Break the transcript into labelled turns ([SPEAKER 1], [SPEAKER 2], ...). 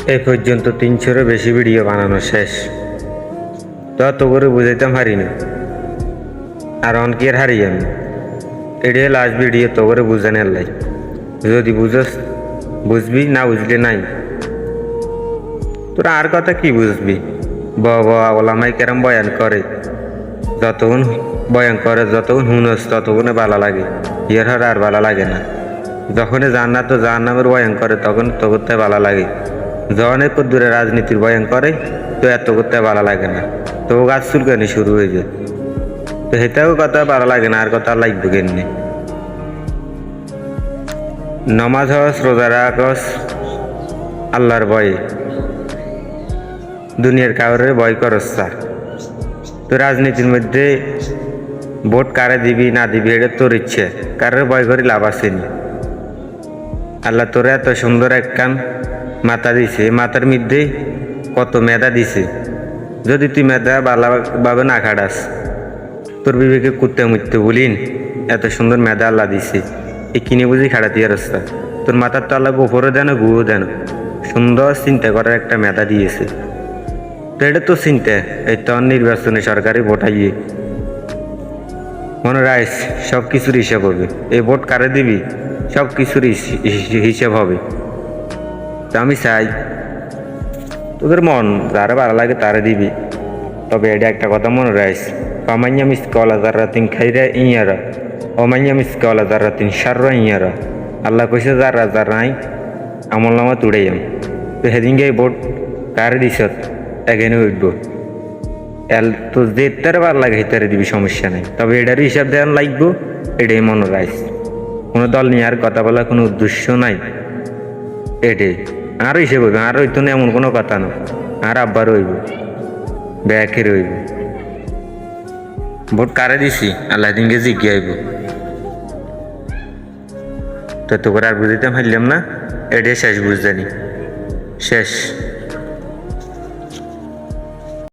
[SPEAKER 1] এই পর্যন্ত 300-এরও বেশি ভিডিও বানানো শেষ, তত করে বুঝাইতাম হারি না। আর অনকের হারি আমি, এটাই লাস্ট ভিডিও তো করে বুঝানোর লাই। যদি বুঝস বুঝবি, না বুঝলে নাই। তোরা আর কথা কি বুঝবি? ওলামাই কেরম বয়ান করে, যতক্ষণ বয়ান করে যতক্ষণ হুনস ততক্ষণে ভালো লাগে, ইয়ের হর আর ভালো লাগে না। যখনই জান্নাত তো জাহান্নামের বয়ান করে তখন তো করতে ভালো লাগে। যখন একটু দূরে রাজনীতির বয়ান করে তো এত করতে ভালো লাগে না, তো গাছ চুলকানি শুরু হয়ে যায়। তো সেটাও কথা ভালো লাগে না, আর কথা লাগবে কেমনি? নমাজ হস, রোজা রাখস আল্লাহর ভয়ে, দুনিয়ার কাউরে ভয় করস না। তো রাজনীতির মধ্যে ভোট কারে দিবি না দিবি এটা তোর ইচ্ছে, কারোর ভয় করে লাভ আসেনি। আল্লাহ তোর এত সুন্দর একখান মাথা দিছে, মাথার মধ্যে কত মেধা দিছে। যদি তুই মেধা ভালোভাবে না খাটাস, তোর বিবেকে কুত্তে মুত্তে বলিন, এত সুন্দর মেধা আল্লাহ দিছে, এই কিনে বুঝি খাটাতে রাস্তা। তোর মাথার তো আল্লাহ গোপরও দেন, গুঁড়ো দেন, সুন্দর চিন্তা করার একটা মেধা দিয়েছে। তো এটা তো চিন্তা, এই তো নির্বাচনে সরকারি ভোট আইয়ে মনে রাইস সব কিছুর হিসাব হবে। এই ভোট কারে দিবি সব কিছুর হিসাব হবে। তো আমি চাই তোদের মন যারা ভালো লাগে তারা দিবি, তবে এটা একটা কথা মনে রাইস, পামাইয়া মিসকলা জাররাতিন খাইরা ইয়ারা অমাইয়া মিসকলা জাররাতিন শাররা ইয়ারা। আল্লাহ কইছে যারা যারা নাই আমল নামা তুড়ে যাম। তো সেদিনকে ভোট কারে দিস এখানে উঠব, তো যেটার ভালো লাগে সেটারে দিবি, সমস্যা নেই। তবে এটারই হিসাব দেওয়ার লাগবো, এটাই মনে রাইস। কোনো দল নিয়ে আর কথা বলার কোনো উদ্দেশ্য নাই, এটাই আর হিসেবে হইব। আর হইতো না এমন কোনো কথা না, আর আব্বার হইব ব্যাকের হইব। ভোট কারে দিছি আল্লাহ দিনকে জিজ্ঞাইব। তো করে আর বুঝিতে পারলাম না, এটাই শেষ বুঝজানি, শেষ।